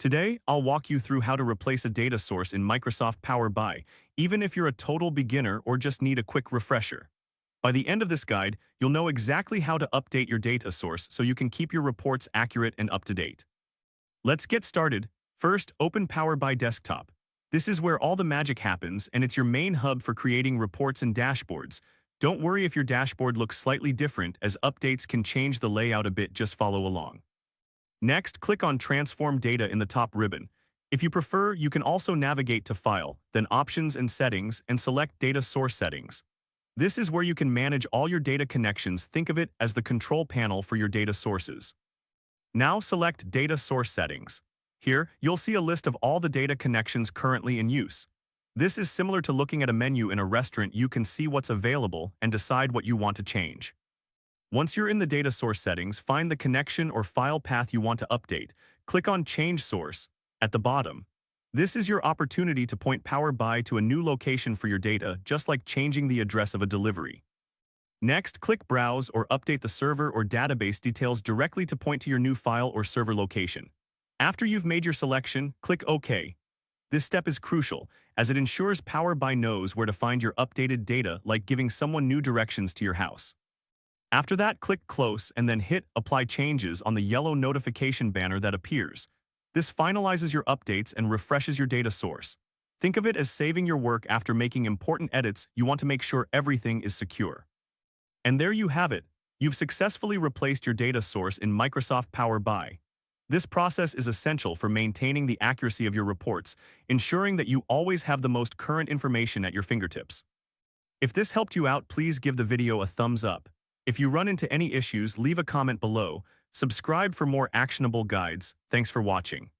Today, I'll walk you through how to replace a data source in Microsoft Power BI, even if you're a total beginner or just need a quick refresher. By the end of this guide, you'll know exactly how to update your data source so you can keep your reports accurate and up to date. Let's get started. First, open Power BI Desktop. This is where all the magic happens, and it's your main hub for creating reports and dashboards. Don't worry if your dashboard looks slightly different, as updates can change the layout a bit. Just follow along. Next, click on Transform Data in the top ribbon. If you prefer, you can also navigate to File, then Options and Settings, and select Data Source Settings. This is where you can manage all your data connections. Think of it as the control panel for your data sources. Now select Data Source Settings. Here, you'll see a list of all the data connections currently in use. This is similar to looking at a menu in a restaurant. You can see what's available and decide what you want to change. Once you're in the data source settings, find the connection or file path you want to update. Click on Change Source at the bottom. This is your opportunity to point Power BI to a new location for your data, just like changing the address of a delivery. Next, click Browse or update the server or database details directly to point to your new file or server location. After you've made your selection, click OK. This step is crucial, as it ensures Power BI knows where to find your updated data, like giving someone new directions to your house. After that, click Close and then hit Apply Changes on the yellow notification banner that appears. This finalizes your updates and refreshes your data source. Think of it as saving your work after making important edits. You want to make sure everything is secure. And there you have it. You've successfully replaced your data source in Microsoft Power BI. This process is essential for maintaining the accuracy of your reports, ensuring that you always have the most current information at your fingertips. If this helped you out, please give the video a thumbs up. If you run into any issues, leave a comment below. Subscribe for more actionable guides. Thanks for watching.